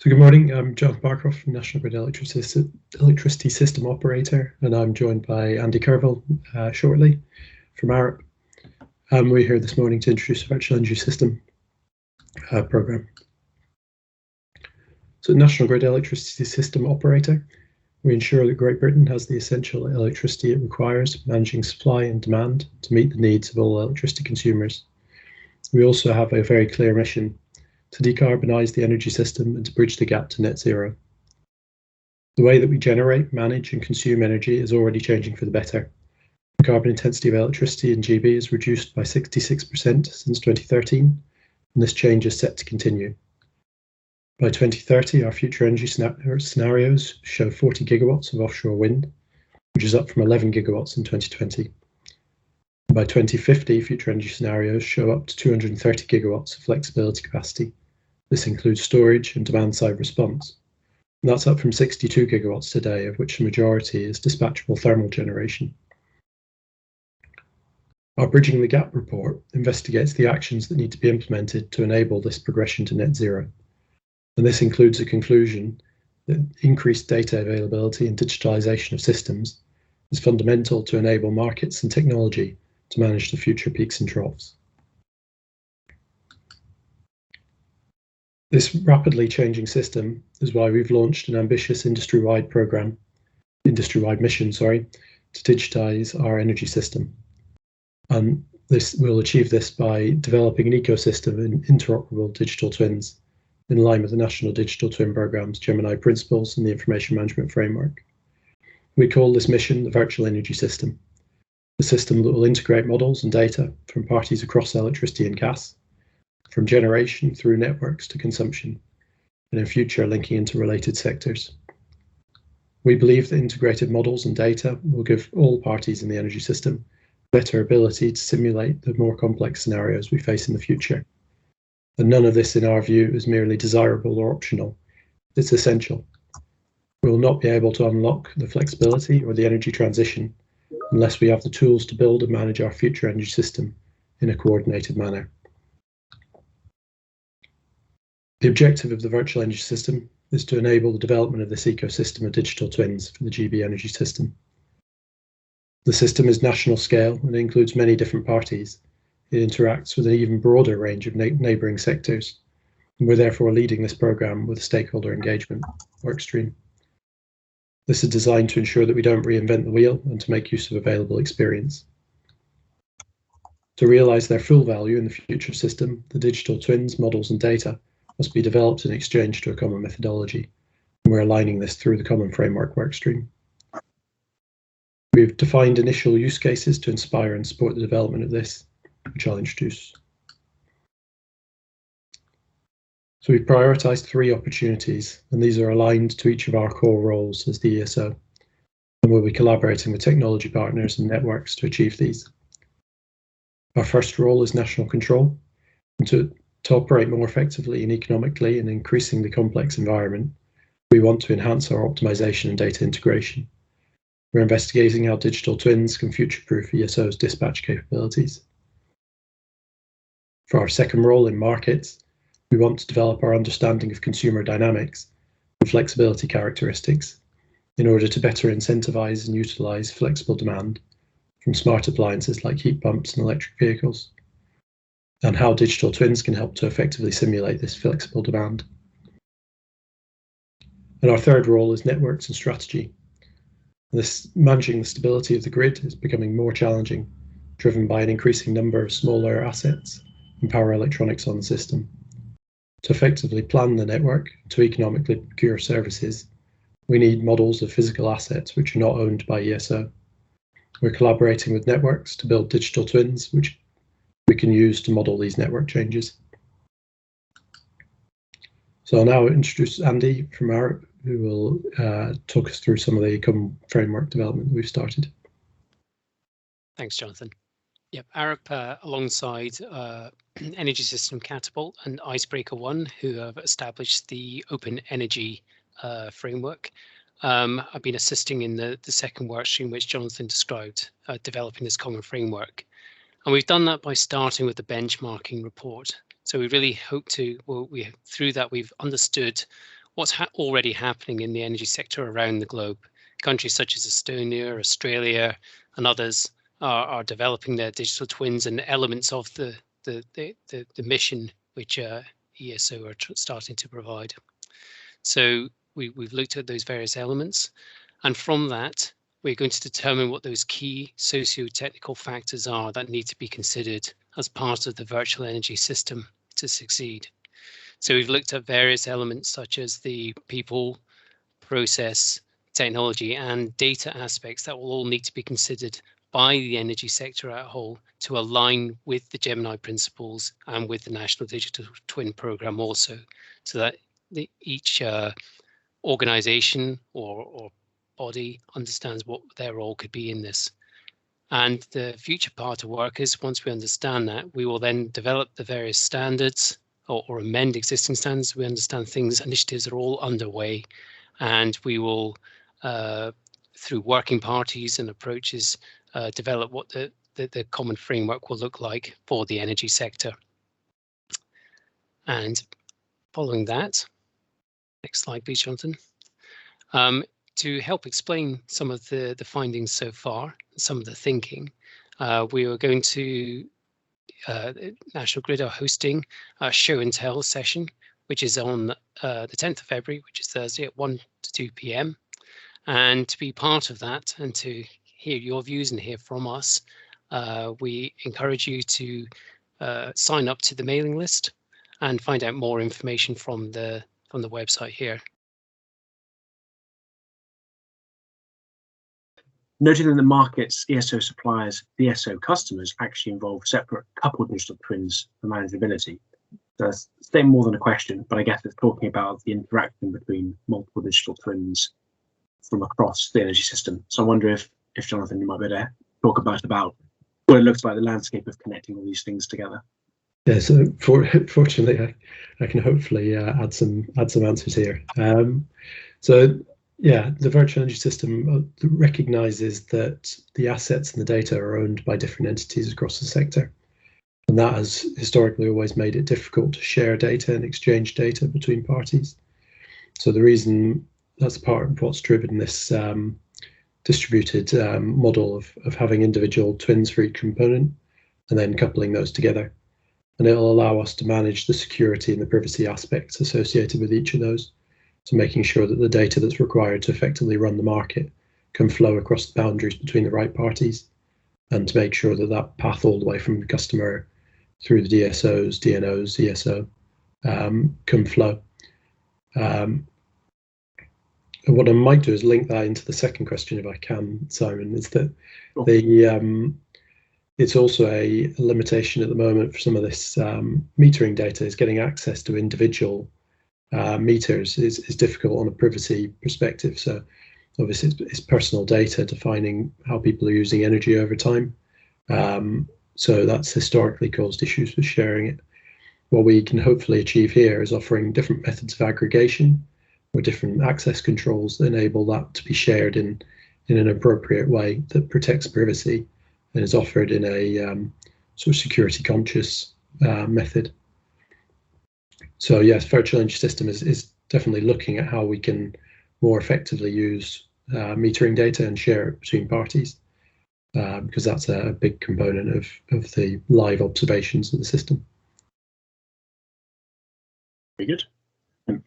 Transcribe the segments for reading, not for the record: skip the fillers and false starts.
So good morning, I'm Jonathan Barcroft from National Grid Electricity System Operator, and I'm joined by Andy Kerville shortly from ARP. We're here this morning to introduce the Virtual Energy System programme. So National Grid Electricity System Operator, we ensure that Great Britain has the essential electricity it requires, managing supply and demand to meet the needs of all electricity consumers. We also have a very clear mission to decarbonise the energy system and to bridge the gap to net zero. The way that we generate, manage and consume energy is already changing for the better. The carbon intensity of electricity in GB is reduced by 66% since 2013, and this change is set to continue. By 2030, our future energy scenarios show 40 gigawatts of offshore wind, which is up from 11 gigawatts in 2020. By 2050, future energy scenarios show up to 230 gigawatts of flexibility capacity. This includes storage and demand-side response. And that's up from 62 gigawatts today, of which the majority is dispatchable thermal generation. Our Bridging the Gap report investigates the actions that need to be implemented to enable this progression to net zero. And this includes a conclusion that increased data availability and digitalisation of systems is fundamental to enable markets and technology to manage the future peaks and troughs. This rapidly changing system is why we've launched an ambitious industry-wide mission, to digitise our energy system. And this will achieve this by developing an ecosystem in interoperable digital twins in line with the National Digital Twin Programme's Gemini principles and the Information Management Framework. We call this mission the Virtual Energy System, a system that will integrate models and data from parties across electricity and gas, from generation through networks to consumption, and in future linking into related sectors. We believe that integrated models and data will give all parties in the energy system better ability to simulate the more complex scenarios we face in the future. And none of this, in our view, is merely desirable or optional. It's essential. We will not be able to unlock the flexibility or the energy transition unless we have the tools to build and manage our future energy system in a coordinated manner. The objective of the virtual energy system is to enable the development of this ecosystem of digital twins for the GB energy system. The system is national scale and includes many different parties. It interacts with an even broader range of neighbouring sectors, and we're therefore leading this programme with a stakeholder engagement workstream. This is designed to ensure that we don't reinvent the wheel and to make use of available experience. To realise their full value in the future system, the digital twins, models and data must be developed and exchanged to a common methodology, and we're aligning this through the Common Framework workstream. We've defined initial use cases to inspire and support the development of this, which I'll introduce. So we've prioritised 3 opportunities, and these are aligned to each of our core roles as the ESO, and we'll be collaborating with technology partners and networks to achieve these. Our first role is national control, and to operate more effectively and economically in an increasingly complex environment, we want to enhance our optimisation and data integration. We're investigating how digital twins can future-proof ESO's dispatch capabilities. For our second role in markets, we want to develop our understanding of consumer dynamics and flexibility characteristics in order to better incentivise and utilise flexible demand from smart appliances like heat pumps and electric vehicles, and how digital twins can help to effectively simulate this flexible demand. And our third role is networks and strategy. Managing the stability of the grid is becoming more challenging, driven by an increasing number of smaller assets and power electronics on the system. To effectively plan the network to economically procure services, we need models of physical assets which are not owned by ESO. We're collaborating with networks to build digital twins, which we can use to model these network changes. So I'll now introduce Andy from ARP, who will talk us through some of the common framework development that we've started. Thanks, Jonathan. Yep, ARP, alongside Energy System Catapult and Icebreaker One, who have established the Open Energy framework. I've been assisting in the second workstream, which Jonathan described, developing this common framework. And we've done that by starting with the benchmarking report. So we really hope to, through that, we've understood what's already happening in the energy sector around the globe. Countries such as Estonia, Australia, and others are developing their digital twins, and elements of the mission which ESO are starting to provide. So we've looked at those various elements, and from that, we're going to determine what those key socio-technical factors are that need to be considered as part of the virtual energy system to succeed. So we've looked at various elements such as the people, process, technology, and data aspects that will all need to be considered by the energy sector as a whole to align with the Gemini principles and with the National Digital Twin Programme also, so that each organization or body understands what their role could be in this. And the future part of work is, once we understand that, we will then develop the various standards or amend existing standards. We understand initiatives are all underway, and we will, through working parties and approaches, develop what the common framework will look like for the energy sector. And following that, next slide, please, Jonathan. To help explain some of the findings so far, some of the thinking, we are going to, National Grid are hosting a show and tell session, which is on the 10th of February, which is Thursday at 1 to 2 p.m. And to be part of that and to hear your views and hear from us, we encourage you to sign up to the mailing list and find out more information from the website here. Noting that the market's ESO suppliers, the ESO customers, actually involve separate coupled digital twins for manageability. So that's stating more than a question, but I guess it's talking about the interaction between multiple digital twins from across the energy system. So I wonder if Jonathan, you might be able to talk about what it looks like, the landscape of connecting all these things together. Yeah, so fortunately, I can hopefully add some answers here. So yeah, the virtual energy system recognizes that the assets and the data are owned by different entities across the sector. And that has historically always made it difficult to share data and exchange data between parties. So the reason, that's part of what's driven this distributed model of having individual twins for each component and then coupling those together. And it'll allow us to manage the security and the privacy aspects associated with each of those. So making sure that the data that's required to effectively run the market can flow across the boundaries between the right parties, and to make sure that that path all the way from the customer through the DSOs, DNOs, ESO can flow. What I might do is link that into the second question, if I can, Simon, is that it's also a limitation at the moment for some of this metering data is getting access to individual meters is difficult on a privacy perspective. So obviously it's personal data defining how people are using energy over time. So that's historically caused issues with sharing it. What we can hopefully achieve here is offering different methods of aggregation or different access controls that enable that to be shared in an appropriate way that protects privacy and is offered in a sort of security conscious method. So yes, virtual energy system is definitely looking at how we can more effectively use metering data and share it between parties, because that's a big component of the live observations of the system. Very good. And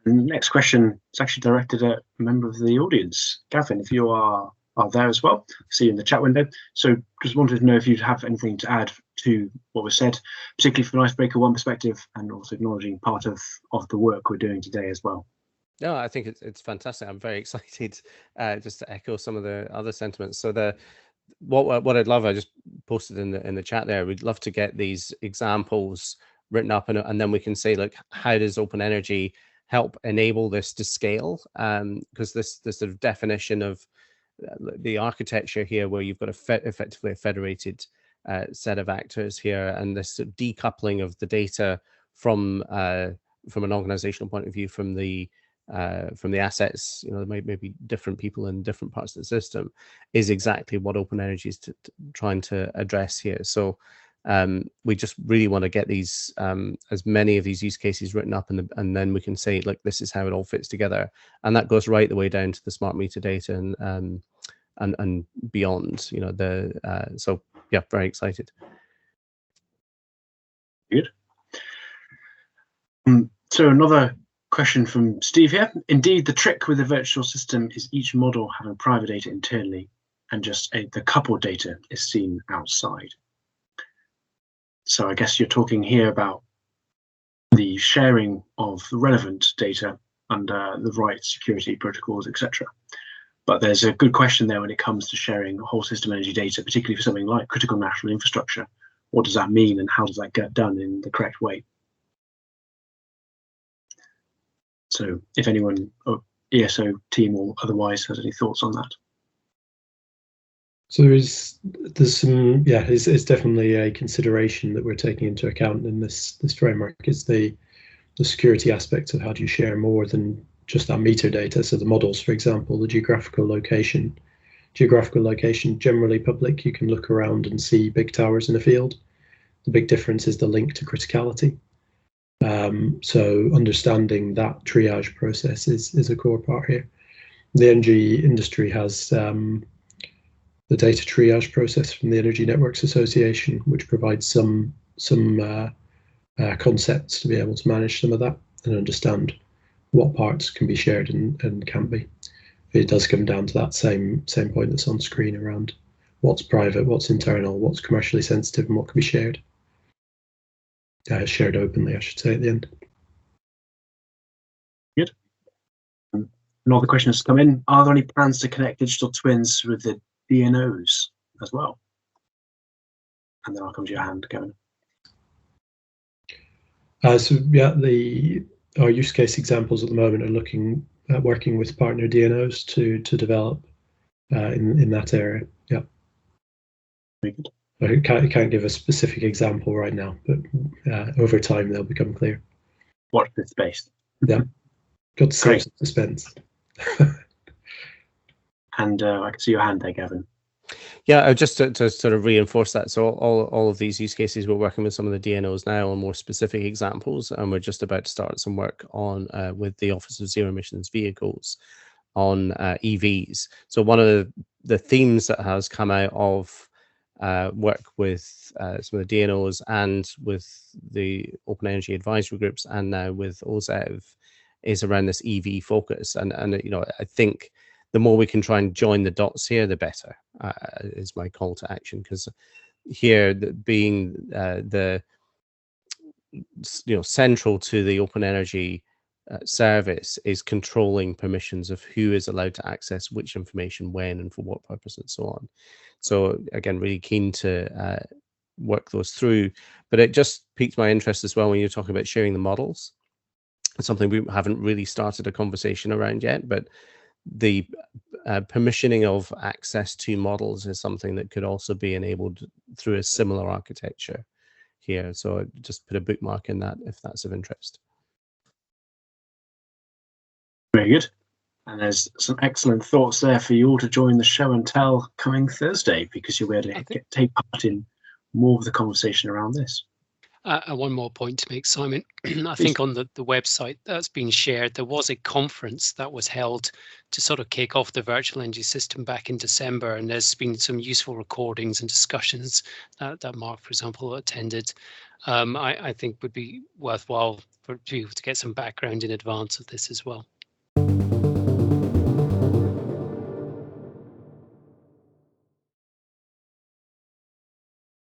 the next question is actually directed at a member of the audience. Gavin, if you are there as well, see you in the chat window. So just wanted to know if you'd have anything to add to what was said, particularly from an Icebreaker 1 perspective, and also acknowledging part of the work we're doing today as well. No, I think it's fantastic. I'm very excited just to echo some of the other sentiments. So what I'd love, I just posted in the chat there, we'd love to get these examples written up, and then we can say, look, how does open energy help enable this to scale? Because this sort of definition of the architecture here, where you've got effectively a federated set of actors here, and this sort of decoupling of the data from an organizational point of view, from the assets, you know, there may be different people in different parts of the system, is exactly what open energy is trying to address here. So We just really want to get these as many of these use cases written up, and then we can say, look, this is how it all fits together, and that goes right the way down to the smart meter data and beyond. You know, so yeah, very excited. Good. So another question from Steve here. Indeed, the trick with the virtual system is each model having private data internally, and just the coupled data is seen outside. So I guess you're talking here about the sharing of the relevant data under the right security protocols, etc. But there's a good question there when it comes to sharing whole system energy data, particularly for something like critical national infrastructure. What does that mean, and how does that get done in the correct way? So if anyone, ESO team or otherwise, has any thoughts on that? So there's some, yeah, it's definitely a consideration that we're taking into account in this framework, is the security aspect of how do you share more than just that meter data. So the models, for example, the geographical location generally public. You can look around and see big towers in a field. The big difference is the link to criticality. So understanding that triage process is a core part here. The energy industry has the data triage process from the Energy Networks Association, which provides some concepts to be able to manage some of that and understand what parts can be shared and can't be. It does come down to that same point that's on screen around what's private, what's internal, what's commercially sensitive, and what can be shared. Shared openly, I should say, at the end. Good. Another question has come in. Are there any plans to connect digital twins with the DNOs as well? And then I'll come to your hand, Gavin. So yeah, our use case examples at the moment are looking at working with partner DNOs to develop in that area. Yeah. Very good. I can't give a specific example right now, but over time they'll become clear. Watch this space. Yeah. Got to save some suspense. And I can see your hand there, Gavin. Yeah, just to sort of reinforce that. So all of these use cases, we're working with some of the DNOs now on more specific examples, and we're just about to start some work on with the Office of Zero Emissions Vehicles on EVs. So one of the themes that has come out of work with some of the DNOs and with the Open Energy Advisory Groups and now with OZEV is around this EV focus. And you know, I think the more we can try and join the dots here, the better, is my call to action. Because here, being the central to the open energy service is controlling permissions of who is allowed to access which information, when, and for what purpose, and so on. So again, really keen to work those through. But it just piqued my interest as well when you're talking about sharing the models. It's something we haven't really started a conversation around yet, but the permissioning of access to models is something that could also be enabled through a similar architecture here. So just put a bookmark in that if that's of interest. Very good. And there's some excellent thoughts there for you all to join the show and tell coming Thursday, because you'll be able to take part in more of the conversation around this. One more point to make, Simon. I think on the website that's been shared, there was a conference that was held to sort of kick off the virtual energy system back in December, and there's been some useful recordings and discussions that Mark, for example, attended. I think would be worthwhile for people to get some background in advance of this as well.